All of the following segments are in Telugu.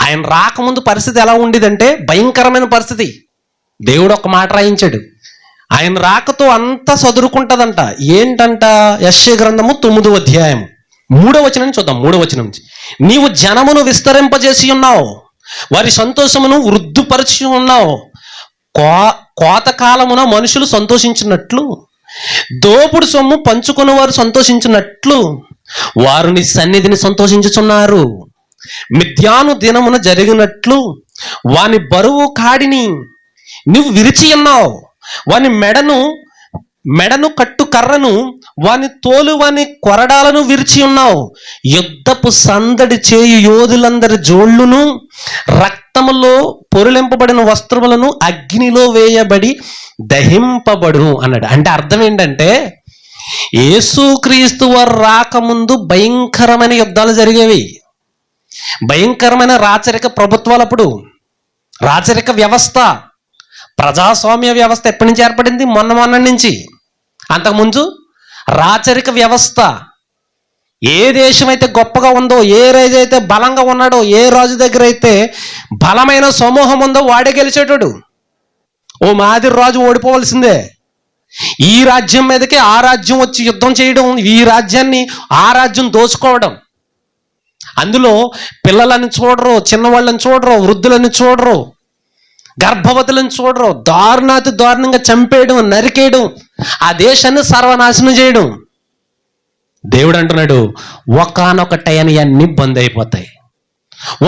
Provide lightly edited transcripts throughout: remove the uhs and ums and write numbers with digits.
ఆయన రాకముందు పరిస్థితి ఎలా ఉండేదంటే భయంకరమైన పరిస్థితి. దేవుడు ఒక మాట రాయించాడు, ఆయన రాకతో అంతా సదురుకుంటుందంట. ఏంటంట? యెషయా గ్రంథము 9వ అధ్యాయం 3వ వచనం చూద్దాం. 3వ వచనం నుంచి, నీవు జనమును విస్తరింపజేసి ఉన్నావు, వారి సంతోషమును వృద్ధిపరిచి ఉన్నావు. కోతకాలమున మనుషులు సంతోషించినట్లు, దోపుడు సొమ్ము పంచుకుని వారు సంతోషించినట్లు వారు నీ సన్నిధిని సంతోషించుచున్నారు. మిథ్యాను దినమున జరిగినట్లు వాని బరువు కాడిని నువ్వు విరిచి ఉన్నావు, వాని మెడను కట్టు కర్రను, వాని తోలు వాని కొరడాలను విరిచి ఉన్నావు. యుద్ధపు సందడి చేయు యోధులందరి జోళ్ళును రక్తములో పొరులింపబడిన వస్త్రములను అగ్నిలో వేయబడి దహింపబడును అన్నాడు. అంటే అర్థం ఏంటంటే, యేసుక్రీస్తు వారు రాకముందు భయంకరమైన యుద్ధాలు జరిగేవి, భయంకరమైన రాచరిక ప్రభుత్వాలు. అప్పుడు రాచరిక వ్యవస్థ, ప్రజాస్వామ్య వ్యవస్థ ఎప్పటి నుంచి ఏర్పడింది? మొన్న నుంచి. అంతకుముందు రాచరిక వ్యవస్థ. ఏ దేశం అయితే గొప్పగా ఉందో, ఏ రాజు అయితే బలంగా ఉన్నాడో, ఏ రాజు దగ్గర అయితే బలమైన సమూహం ఉందో వాడే గెలిచేటాడు. ఓ మాదిరి రాజు ఓడిపోవలసిందే. ఈ రాజ్యం మీదకి ఆ రాజ్యం వచ్చి యుద్ధం చేయడం, ఈ రాజ్యాన్ని ఆ రాజ్యం దోచుకోవడం. అందులో పిల్లలని చూడరు, చిన్నవాళ్ళని చూడరు, వృద్ధులని చూడరు, గర్భవతులను చూడరు, దారుణాతి దారుణంగా చంపేయడం, నరికేయడం, ఆ దేశాన్ని సర్వనాశనం చేయడం. దేవుడు అంటున్నాడు, ఒకానొక టైం అన్నీ బంద్ అయిపోతాయి,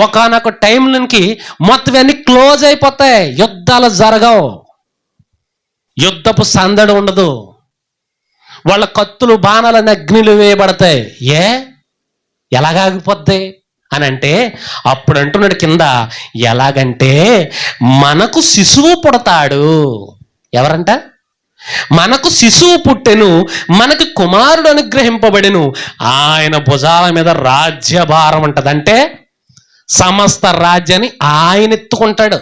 ఒకానొక టైంకి మొత్తం అన్నీ క్లోజ్ అయిపోతాయి, యుద్ధాలు జరగవు, యుద్ధపు సందడి ఉండదు, వాళ్ళ కత్తులు బాణాలని అగ్నిలు వేయబడతాయి. ఎలాగాగిపోద్ది అని అంటే, అప్పుడు అంటున్నాడు కింద, ఎలాగంటే మనకు శిశువు పుడతాడు. ఎవరంట? మనకు శిశువు పుట్టెను, మనకు కుమారుడు అనుగ్రహింపబడెను, ఆయన భుజాల మీద రాజ్యభారం ఉంటది. అంటే సమస్త రాజ్యాన్ని ఆయన ఎత్తుకుంటాడు.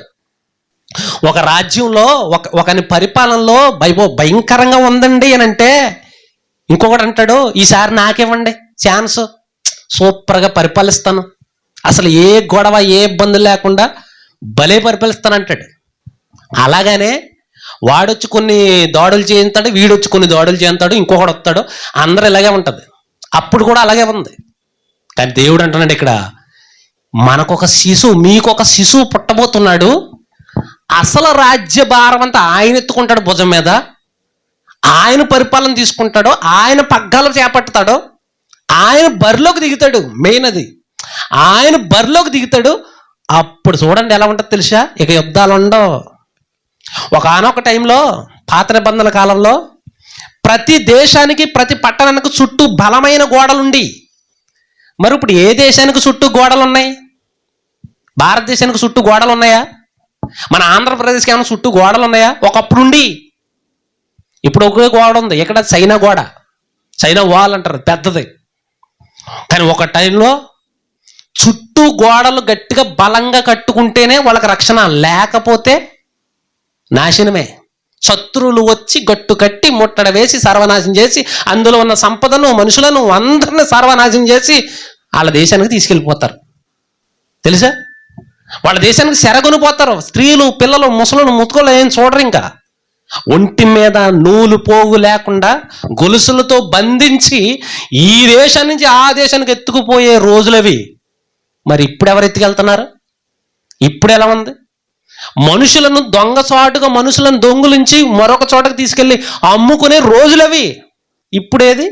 ఒక రాజ్యంలో ఒకని పరిపాలనలో భయంకరంగా ఉందండి అని అంటే, ఇంకొకటి అంటాడు, ఈసారి నాకివ్వండి ఛాన్స్, సూపర్గా పరిపాలిస్తాను, అసలు ఏ గొడవ ఏ ఇబ్బంది లేకుండా భలే పరిపాలిస్తానంటాడు. అలాగనే వాడొచ్చి కొన్ని దాడులు చేయించాడు, వీడొచ్చి కొన్ని దాడులు చేయించాడు, ఇంకొకడు వస్తాడు, అందరూ ఇలాగే ఉంటుంది. అప్పుడు కూడా అలాగే ఉంది. కానీ దేవుడు అంటున్నాడు ఇక్కడ, మనకొక శిశువు, మీకొక శిశువు పుట్టబోతున్నాడు, అసలు రాజ్య భారం అంతా ఆయన ఎత్తుకుంటాడు భుజం మీద, ఆయన పరిపాలన తీసుకుంటాడు, ఆయన పగ్గాలు చేపడతాడు, ఆయన బరిలోకి దిగుతాడు. మెయిన్ అది, ఆయన బరిలోకి దిగుతాడు. అప్పుడు చూడండి ఎలా ఉంటుంది తెలుసా, ఇక యుద్ధాలు ఉండవు. ఒకనొక టైంలో పాత నిబంధనల కాలంలో ప్రతి దేశానికి ప్రతి పట్టణానికి చుట్టూ బలమైన గోడలుండి, మరి ఇప్పుడు ఏ దేశానికి చుట్టూ గోడలు ఉన్నాయి? భారతదేశానికి చుట్టూ గోడలు ఉన్నాయా? మన ఆంధ్రప్రదేశ్కి ఏమైనా చుట్టూ గోడలు ఉన్నాయా? ఒకప్పుడు ఉండి, ఇప్పుడు ఒకే గోడ ఉంది. ఇక్కడ చైనా గోడ, చైనా వాల్ అంటారు, పెద్దది. కానీ ఒక టైంలో చుట్టూ గోడలు గట్టిగా బలంగా కట్టుకుంటేనే వాళ్ళకి రక్షణ, లేకపోతే నాశనమే. శత్రువులు వచ్చి గట్టు కట్టి ముట్టడ వేసి సర్వనాశనం చేసి, అందులో ఉన్న సంపదను మనుషులను అందరినీ సర్వనాశనం చేసి వాళ్ళ దేశానికి తీసుకెళ్ళిపోతారు. తెలుసా? వాళ్ళ దేశానికి సెరగొనిపోతారు. స్త్రీలు, పిల్లలు, ముసలు, ముతుకులు ఏం చూడరు. ఇంకా ఒంటి మీద నూలు పోగు లేకుండా గొలుసులతో బంధించి ఈ దేశం నుంచి ఆ దేశానికి ఎత్తుకుపోయే రోజులవి. మరి ఇప్పుడు ఎవరు ఎత్తుకెళ్తున్నారు? ఇప్పుడు ఎలా ఉంది? మనుషులను దొంగచాటుగా మనుషులను దొంగులించి మరొక చోటకు తీసుకెళ్ళి అమ్ముకునే రోజులవి. ఇప్పుడేది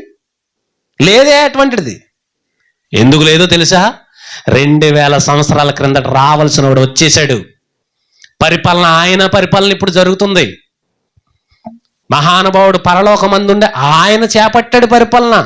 లేదే అటువంటిది. ఎందుకు లేదో తెలుసా? 2000 సంవత్సరాల క్రిందట రావాల్సిన వాడు వచ్చేసాడు. పరిపాలన, ఆయన పరిపాలన ఇప్పుడు జరుగుతుంది. మహానుభావుడు పరలోకమందుండే ఆయన చేపట్టాడు పరిపాలన.